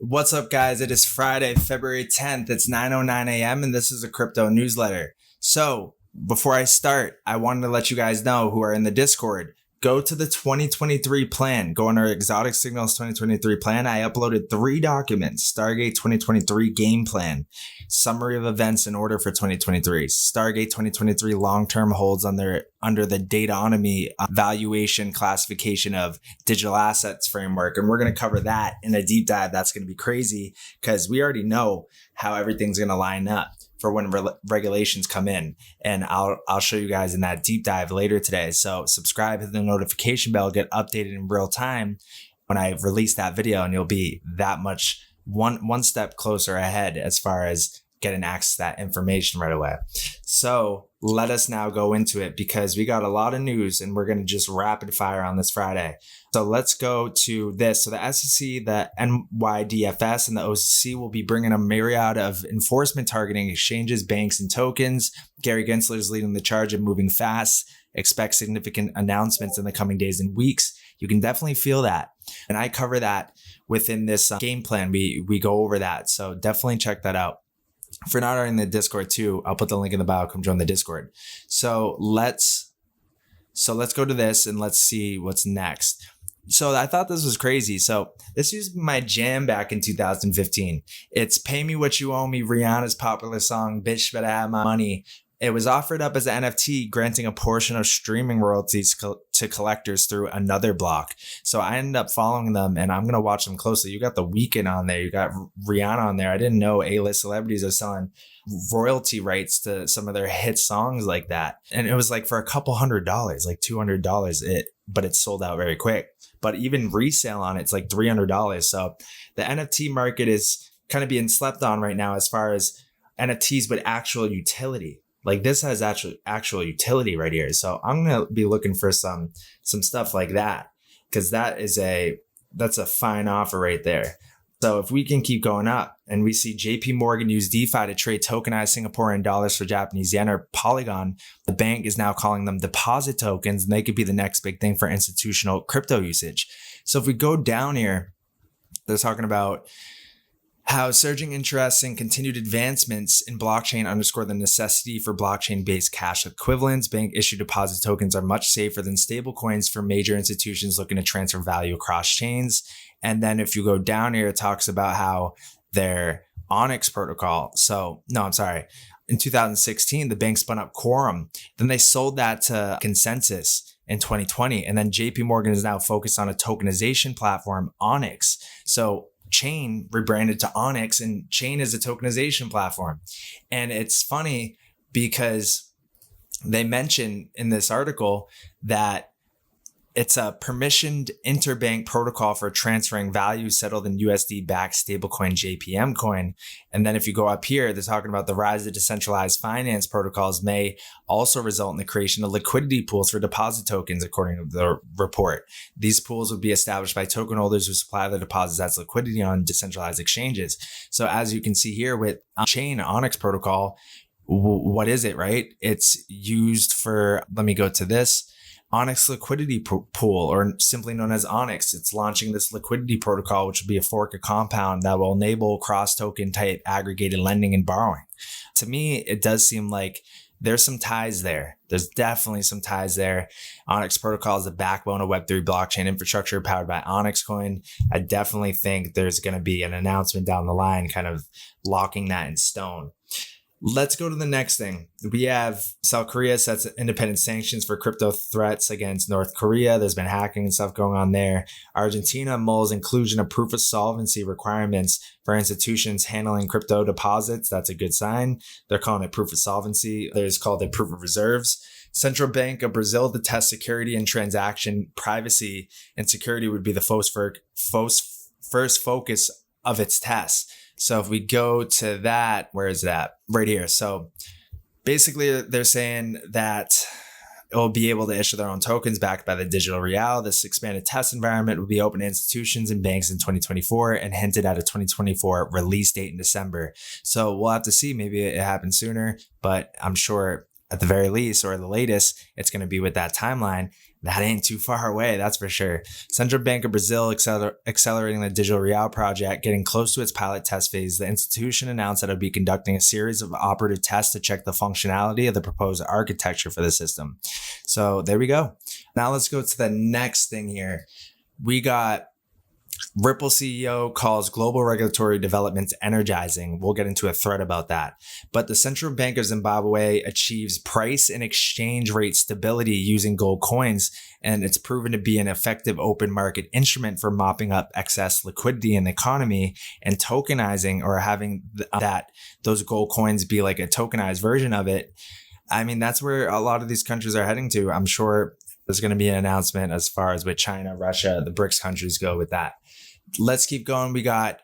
What's up, guys? It is Friday, February 10th. It's 9:09 a.m. and this is a crypto newsletter. So before I start, I wanted to let you guys know who are in the Discord. Go to the 2023 plan. Go on our Exotic Signals 2023 plan. I uploaded 3 documents. Stargate 2023 game plan. Summary of events in order for 2023. Stargate 2023 long-term holds under the dataonomy valuation classification of digital assets framework. And we're going to cover that in a deep dive. That's going to be crazy because we already know how everything's going to line up for when regulations come in. And I'll show you guys in that deep dive later today. So subscribe, hit the notification bell, get updated in real time when I release that video, and you'll be that much one step closer ahead as far as getting access to that information right away. So let us now go into it because we got a lot of news and we're going to just rapid fire on this Friday. So let's go to this. So the SEC, the NYDFS, and the OCC will be bringing a myriad of enforcement targeting exchanges, banks, and tokens. Gary Gensler is leading the charge of moving fast. Expect significant announcements in the coming days and weeks. You can definitely feel that. And I cover that within this game plan. We go over that. So definitely check that out. If you're not already in the Discord too, I'll put the link in the bio. Come join the Discord. So let's go to this and let's see what's next. So I thought this was crazy. So this used to be my jam back in 2015. It's Pay Me What You Owe Me, Rihanna's popular song, Bitch Better Have My Money. It was offered up as an NFT, granting a portion of streaming royalties to collectors through another block. So I ended up following them and I'm going to watch them closely. You got The Weeknd on there. You got Rihanna on there. I didn't know A-list celebrities are selling royalty rights to some of their hit songs like that. And it was like for a couple $100, like $200, but it sold out very quick. But even resale on it's like $300. So the NFT market is kind of being slept on right now as far as NFTs, but actual utility. Like this has actual utility right here. So I'm going to be looking for some stuff like that because that's a fine offer right there. So if we can keep going up and we see JP Morgan use DeFi to trade tokenized Singaporean dollars for Japanese yen or Polygon, the bank is now calling them deposit tokens, and they could be the next big thing for institutional crypto usage. So if we go down here, they're talking about how surging interest and continued advancements in blockchain underscore the necessity for blockchain-based cash equivalents. Bank-issued deposit tokens are much safer than stablecoins for major institutions looking to transfer value across chains. And then if you go down here, it talks about how their Onyx protocol. In 2016, the bank spun up Quorum. Then they sold that to Consensus in 2020. And then JP Morgan is now focused on a tokenization platform, Onyx. So Chain rebranded to Onyx, and Chain is a tokenization platform. And it's funny because they mention in this article that it's a permissioned interbank protocol for transferring value settled in USD-backed stablecoin JPM coin. And then if you go up here, they're talking about the rise of decentralized finance protocols may also result in the creation of liquidity pools for deposit tokens, according to the report. These pools would be established by token holders who supply the deposits as liquidity on decentralized exchanges. So as you can see here with Chain Onyx protocol, what is it, right? It's used for, let me go to this, Onyx liquidity pool, or simply known as Onyx. It's launching this liquidity protocol, which will be a fork of Compound that will enable cross-token type aggregated lending and borrowing. To me, it does seem like there's some ties there. There's definitely some ties there. Onyx protocol is the backbone of Web3 blockchain infrastructure powered by Onyx Coin. I definitely think there's going to be an announcement down the line kind of locking that in stone. Let's go to the next thing. We have South Korea sets independent sanctions for crypto threats against North Korea. There's been hacking and stuff going on there. Argentina mulls inclusion of proof of solvency requirements for institutions handling crypto deposits. That's a good sign. They're calling it proof of solvency. There's called it proof of reserves. Central Bank of Brazil to test security and transaction privacy, and security would be the first focus of its tests. So if we go to that, where is that? Right here. So basically they're saying that it will be able to issue their own tokens backed by the digital real. This expanded test environment will be open to institutions and banks in 2024 and hinted at a 2024 release date in December. So we'll have to see. Maybe it happens sooner, but I'm sure at the very least, or the latest, it's going to be with that timeline. That ain't too far away, that's for sure. Central Bank of Brazil accelerating the digital real project, getting close to its pilot test phase. The institution announced that it would be conducting a series of operative tests to check the functionality of the proposed architecture for the system. So there we go. Now let's go to the next thing here. We got Ripple CEO calls global regulatory developments energizing. We'll get into a thread about that. But the Central Bank of Zimbabwe achieves price and exchange rate stability using gold coins, and it's proven to be an effective open market instrument for mopping up excess liquidity in the economy and tokenizing, or having those gold coins be like a tokenized version of it. I mean, that's where a lot of these countries are heading to. I'm sure there's going to be an announcement as far as with China, Russia, the Brics countries go with that. Let's keep going. We got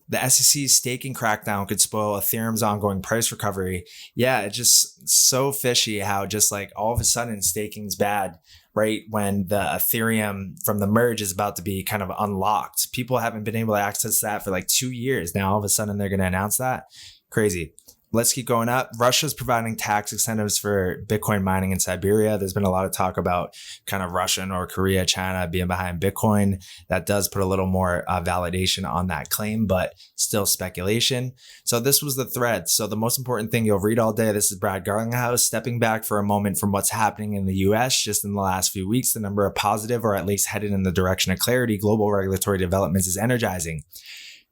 the SEC's staking crackdown could spoil Ethereum's ongoing price recovery. Yeah, it's just so fishy how just like all of a sudden staking's bad right when the Ethereum from the merge is about to be kind of unlocked. People haven't been able to access that for like 2 years. Now all of a sudden they're going to announce that. Crazy. Let's keep going up. Russia's providing tax incentives for Bitcoin mining in Siberia. There's been a lot of talk about kind of Russia, North Korea, China being behind Bitcoin. That does put a little more validation on that claim, but still speculation. So this was the thread. So the most important thing you'll read all day. This is Brad Garlinghouse stepping back for a moment from what's happening in the US. Just in the last few weeks, the number of positive, or at least headed in the direction of clarity, global regulatory developments is energizing.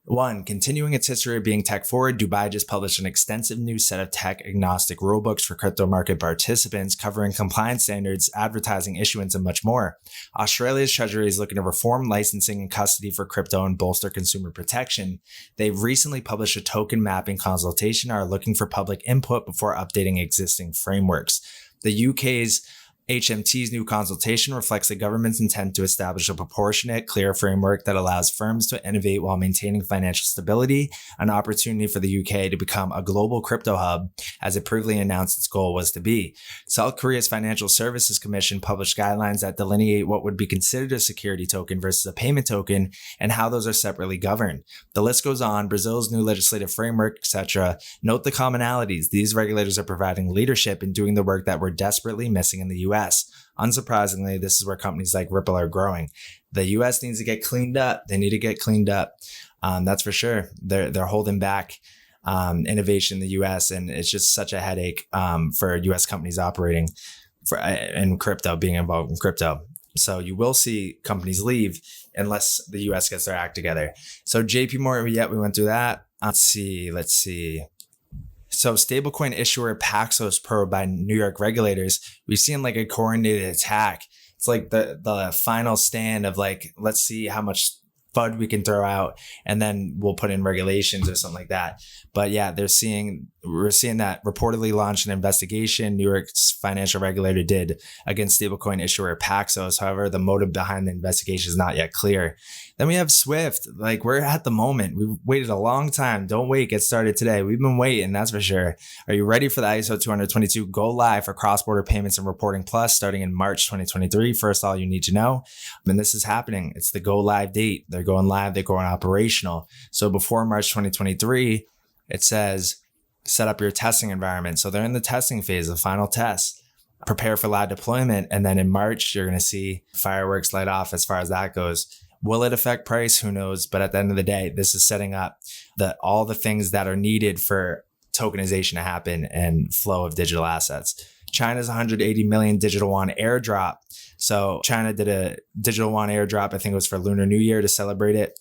1. Continuing its history of being tech forward, Dubai just published an extensive new set of tech agnostic rulebooks for crypto market participants covering compliance standards, advertising, issuance, and much more. Australia's Treasury is looking to reform licensing and custody for crypto and bolster consumer protection. They've recently published a token mapping consultation and are looking for public input before updating existing frameworks. The UK's HMT's new consultation reflects the government's intent to establish a proportionate, clear framework that allows firms to innovate while maintaining financial stability, an opportunity for the UK to become a global crypto hub, as it previously announced its goal was to be. South Korea's Financial Services Commission published guidelines that delineate what would be considered a security token versus a payment token and how those are separately governed. The list goes on. Brazil's new legislative framework, etc. Note the commonalities. These regulators are providing leadership in doing the work that we're desperately missing in the US. Unsurprisingly, this is where companies like Ripple are growing. The US needs to get cleaned up. They need to get cleaned up. That's for sure. They're holding back innovation in the US, and it's just such a headache for US companies operating in crypto, being involved in crypto. So you will see companies leave unless the US gets their act together. So JP Morgan, we went through that. Let's see. So stablecoin issuer Paxos probed by New York regulators. We've seen like a coordinated attack. It's like the final stand of like, let's see how much FUD we can throw out, and then we'll put in regulations or something like that. But yeah, we're seeing that reportedly launched an investigation New York's financial regulator did against stablecoin issuer Paxos. However, the motive behind the investigation is not yet clear. Then we have Swift. Like, we're at the moment. We've waited a long time. Don't wait. Get started today. We've been waiting, that's for sure. Are you ready for the ISO 222 go live for cross-border payments and reporting plus starting in March 2023? First, all you need to know. This is happening. It's the go live date. They're going live. They're going operational. So before March 2023, it says set up your testing environment. So they're in the testing phase, the final test. Prepare for live deployment. And then in March, you're going to see fireworks light off as far as that goes. Will it affect price? Who knows? But at the end of the day, this is setting up all the things that are needed for tokenization to happen and flow of digital assets. China's 180 million digital yuan airdrop. So China did a digital yuan airdrop. I think it was for Lunar New Year to celebrate it.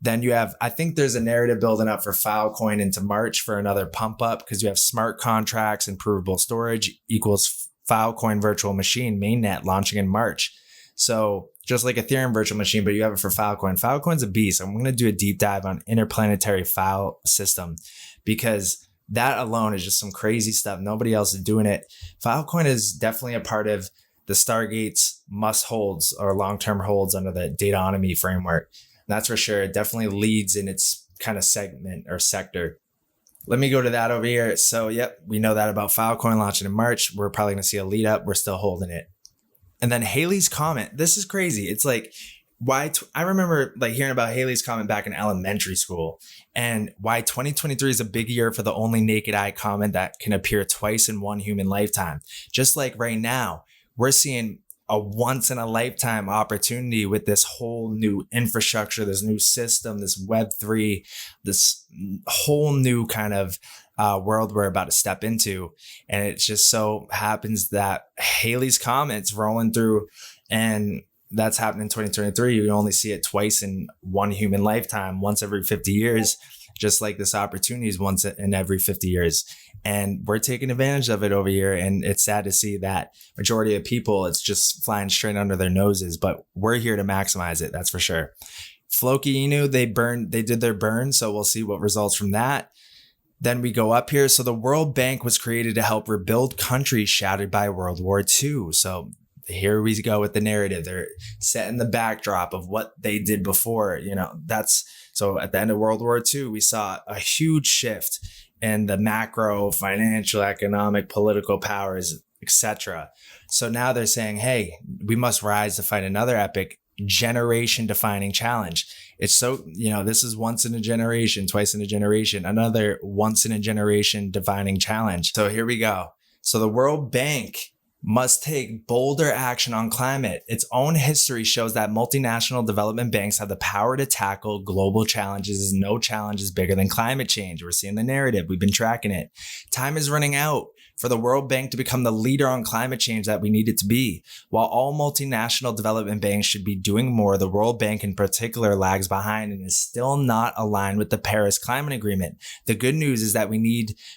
Then you have, I think there's a narrative building up for Filecoin into March for another pump up, because you have smart contracts and provable storage equals Filecoin virtual machine mainnet launching in March. So just like Ethereum virtual machine, but you have it for Filecoin. Filecoin's a beast. I'm going to do a deep dive on interplanetary file system, because that alone is just some crazy stuff. Nobody else is doing it. Filecoin is definitely a part of the Stargate's must holds or long-term holds under the dataonomy framework. That's for sure. It definitely leads in its kind of segment or sector. Let me go to that over here. So, yep, we know that about Filecoin launching in March. We're probably going to see a lead up. We're still holding it. And then Haley's comment. This is crazy. It's like I remember like hearing about Haley's comment back in elementary school, and why 2023 is a big year for the only naked eye comet that can appear twice in one human lifetime. Just like right now, we're seeing a once in a lifetime opportunity with this whole new infrastructure, this new system, this Web3, this whole new kind of world we're about to step into. And it just so happens that Haley's comet's rolling through, and that's happening in 2023. You only see it twice in one human lifetime, once every 50 years, just like this opportunity is once in every 50 years. And we're taking advantage of it over here. And it's sad to see that majority of people, it's just flying straight under their noses, but we're here to maximize it. That's for sure. Floki Inu, they did their burn. So we'll see what results from that. Then we go up here. So the World Bank was created to help rebuild countries shattered by World War II. So here we go with the narrative. They're setting the backdrop of what they did before. So at the end of World War II, we saw a huge shift in the macro, financial, economic, political powers, etc. So now they're saying, hey, we must rise to fight another epic generation defining challenge. It's so, this is once in a generation, twice in a generation, another once in a generation defining challenge. So here we go. So the World Bank must take bolder action on climate. Its own history shows that multinational development banks have the power to tackle global challenges. No challenge is bigger than climate change. We're seeing the narrative. We've been tracking it. Time is running out for the World Bank to become the leader on climate change that we need it to be. While all multinational development banks should be doing more, the World Bank in particular lags behind and is still not aligned with the Paris Climate Agreement. The good news is that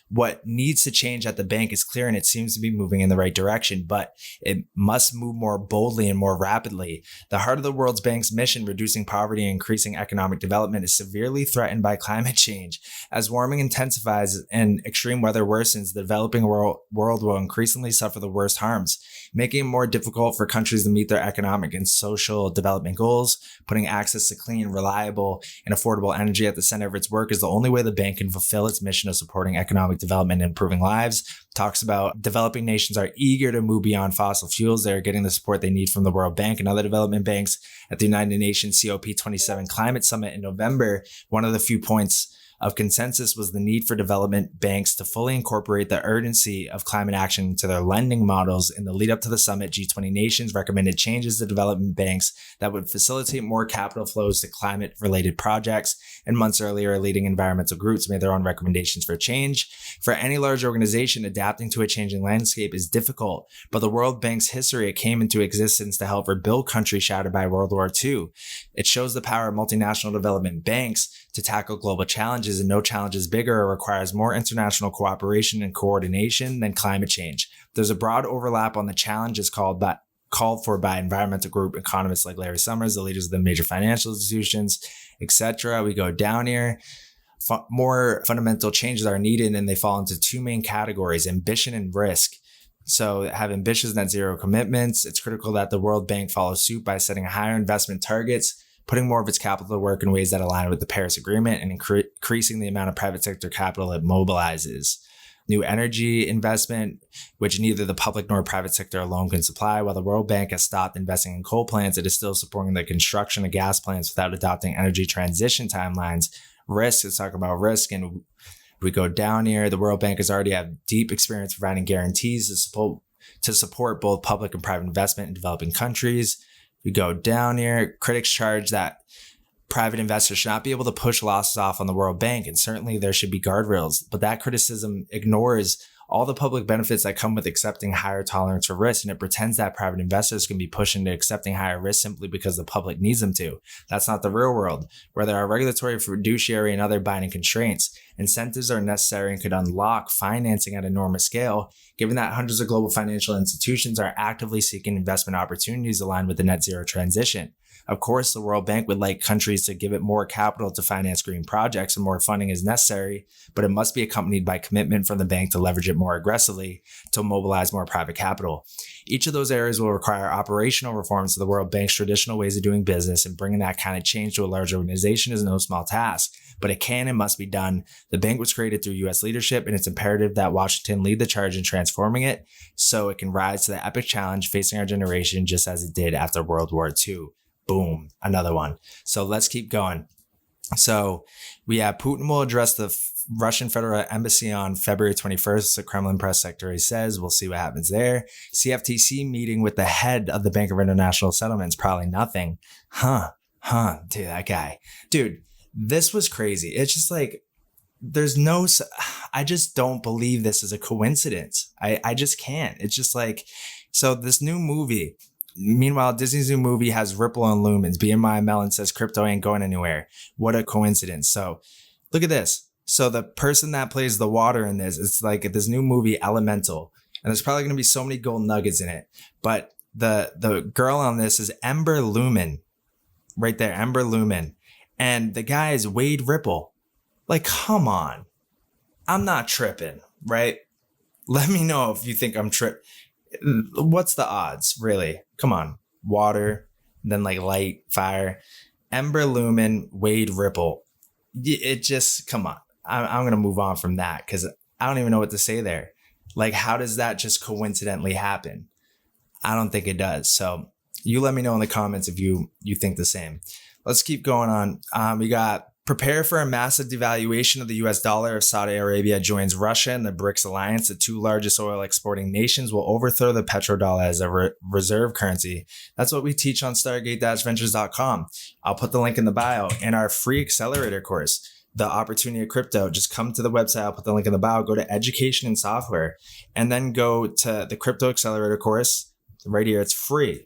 what needs to change at the bank is clear, and it seems to be moving in the right direction, but it must move more boldly and more rapidly. The heart of the World Bank's mission, reducing poverty and increasing economic development, is severely threatened by climate change. As warming intensifies and extreme weather worsens, the developing world will increasingly suffer the worst harms, making it more difficult for countries to meet their economic and social development goals. Putting access to clean, reliable, and affordable energy at the center of its work is the only way the bank can fulfill its mission of supporting economic development and improving lives. Talks about developing nations are eager to move beyond fossil fuels. They're getting the support they need from the World Bank and other development banks. At the United Nations COP27 Climate Summit in November, one of the few points of consensus was the need for development banks to fully incorporate the urgency of climate action into their lending models. In the lead up to the summit, G20 nations recommended changes to development banks that would facilitate more capital flows to climate related projects. And months earlier, leading environmental groups made their own recommendations for change. For any large organization, adapting to a changing landscape is difficult, but the World Bank's history, it came into existence to help rebuild countries shattered by World War II. It shows the power of multinational development banks to tackle global challenges, and no challenge is bigger or requires more international cooperation and coordination than climate change. There's a broad overlap on the challenges called for by environmental group economists like Larry Summers, the leaders of the major financial institutions, etc. We go down here. More fundamental changes are needed, and they fall into two main categories: ambition and risk. So have ambitious net zero commitments. It's critical that the World Bank follows suit by setting higher investment targets, putting more of its capital to work in ways that align with the Paris Agreement, and increasing the amount of private sector capital it mobilizes. New energy investment, which neither the public nor private sector alone can supply. While the World Bank has stopped investing in coal plants, it is still supporting the construction of gas plants without adopting energy transition timelines. Risk, let's talk about risk. And we go down here. The World Bank has already had deep experience providing guarantees to support both public and private investment in developing countries. We go down here. Critics charge that private investors should not be able to push losses off on the World Bank, and certainly there should be guardrails. But that criticism ignores all the public benefits that come with accepting higher tolerance for risk, and it pretends that private investors can be pushed into accepting higher risk simply because the public needs them to. That's not the real world, where there are regulatory, fiduciary, and other binding constraints. Incentives are necessary and could unlock financing at enormous scale, given that hundreds of global financial institutions are actively seeking investment opportunities aligned with the net zero transition. Of course, the World Bank would like countries to give it more capital to finance green projects, and more funding is necessary, but it must be accompanied by commitment from the bank to leverage it more aggressively to mobilize more private capital. Each of those areas will require operational reforms to the World Bank's traditional ways of doing business, and bringing that kind of change to a large organization is no small task, but it can and must be done. The bank was created through U.S. leadership, and it's imperative that Washington lead the charge in transforming it so it can rise to the epic challenge facing our generation, just as it did after World War II. boom, another one. So let's keep going. So we have Putin will address the Russian Federal Embassy on February 21st. The Kremlin press secretary says. We'll see what happens there. CFTC meeting with the head of the Bank of International Settlements. Probably nothing. Dude, that guy. Dude, this was crazy. It's just like, I just don't believe this is a coincidence. I just can't. It's just like, so this new movie, meanwhile, Disney's new movie has Ripple and Lumens. BMI Mellon says crypto ain't going anywhere. What a coincidence. So look at this. So the person that plays the water in this, it's like this new movie, Elemental. And there's probably going to be so many gold nuggets in it. But the girl on this is Ember Lumen. Right there, Ember Lumen. And the guy is Wade Ripple. Like, come on. I'm not tripping, right? Let me know if you think I'm tripping. What's the odds, really? Come on. Water, then like light, fire. Ember Lumen, Wade Ripple. It just, come on. I'm going to move on from that because I don't even know what to say there. Like, how does that just coincidentally happen? I don't think it does. So you let me know in the comments if you think the same. Let's keep going on. We got prepare for a massive devaluation of the US dollar if Saudi Arabia joins Russia and the Brics alliance. The two largest oil exporting nations will overthrow the petrodollar as a reserve currency. That's what we teach on Stargate-Ventures.com. I'll put the link in the bio. In our free accelerator course, The Opportunity of Crypto, just come to the website. I'll put the link in the bio. Go to Education and Software and then go to the Crypto Accelerator course right here. It's free.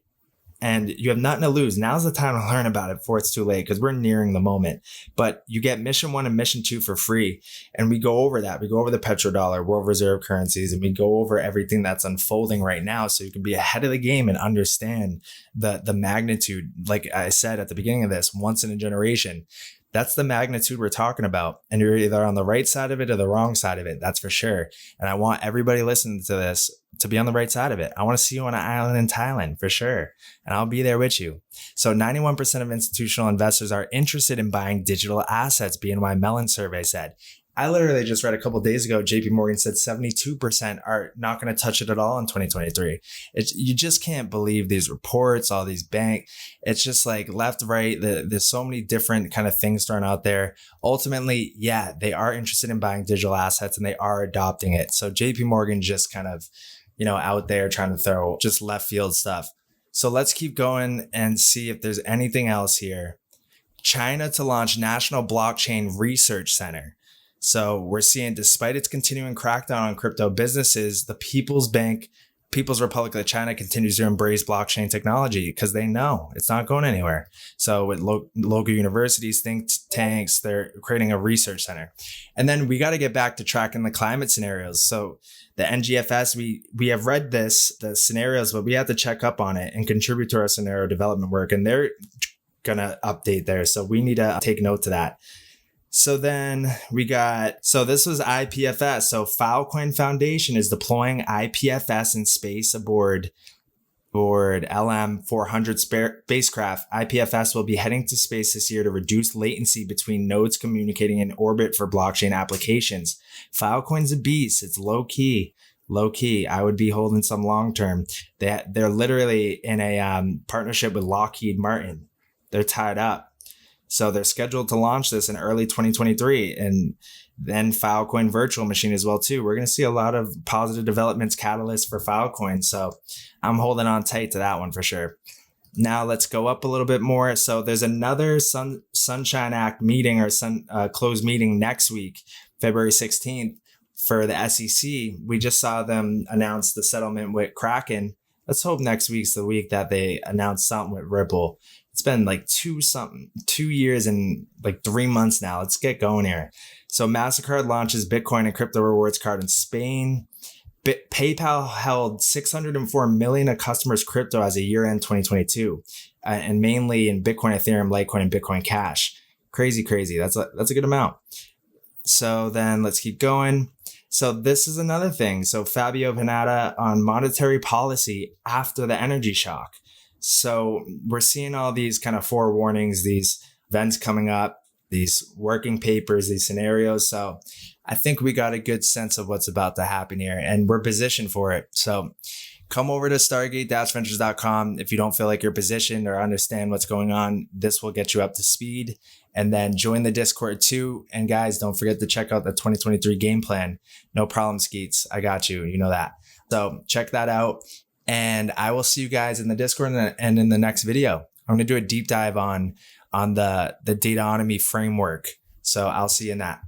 And you have nothing to lose. Now's the time to learn about it before it's too late because we're nearing the moment. But you get mission 1 and mission 2 for free. And we go over that. We go over the petrodollar, world reserve currencies, and we go over everything that's unfolding right now so you can be ahead of the game and understand the magnitude. Like I said at the beginning of this, once in a generation. That's the magnitude we're talking about. And you're either on the right side of it or the wrong side of it. That's for sure. And I want everybody listening to this to be on the right side of it. I want to see you on an island in Thailand for sure. And I'll be there with you. So 91% of institutional investors are interested in buying digital assets, BNY Mellon survey said. I literally just read a couple of days ago, JP Morgan said 72% are not going to touch it at all in 2023. You just can't believe these reports, all these it's just like left, right. There's so many different kind of things thrown out there. Ultimately, yeah, they are interested in buying digital assets and they are adopting it. So JP Morgan just kind of, out there trying to throw just left field stuff. So let's keep going and see if there's anything else here. China to launch National Blockchain Research Center. So we're seeing, despite its continuing crackdown on crypto businesses, the People's Republic of China continues to embrace blockchain technology because they know it's not going anywhere. So with local universities, think tanks, they're creating a research center. And then we got to get back to tracking the climate scenarios. So the NGFS, we have read the scenarios, but we have to check up on it and contribute to our scenario development work. And they're going to update there. So we need to take note to that. So then this was IPFS. So Filecoin Foundation is deploying IPFS in space aboard LM-400 spacecraft. IPFS will be heading to space this year to reduce latency between nodes communicating in orbit for blockchain applications. Filecoin's a beast. It's low key. I would be holding some long term. They're literally in a partnership with Lockheed Martin. They're tied up. So they're scheduled to launch this in early 2023 and then Filecoin virtual machine as well too. We're going to see a lot of positive developments, catalysts for Filecoin. So I'm holding on tight to that one for sure. Now let's go up a little bit more. So there's another Sunshine Act meeting or closed meeting next week, February 16th for the SEC. We just saw them announce the settlement with Kraken. Let's hope next week's the week that they announce something with Ripple. It's been like 2 years and like 3 months now. Let's get going here. So MasterCard launches Bitcoin and crypto rewards card in Spain. PayPal held 604 million of customers' crypto as a year-end 2022, and mainly in Bitcoin, Ethereum, Litecoin, and Bitcoin Cash. Crazy. That's a good amount. So then let's keep going. So this is another thing. So Fabio Panetta on monetary policy after the energy shock. So we're seeing all these kind of forewarnings, these events coming up, these working papers, these scenarios. So I think we got a good sense of what's about to happen here and we're positioned for it. So come over to stargate-ventures.com. If you don't feel like you're positioned or understand what's going on, this will get you up to speed. And then join the Discord too. And guys, don't forget to check out the 2023 game plan. No problem, Skeets. I got you. You know that. So check that out. And I will see you guys in the Discord and in the next video. I'm going to do a deep dive on the dataonomy framework. So I'll see you in that.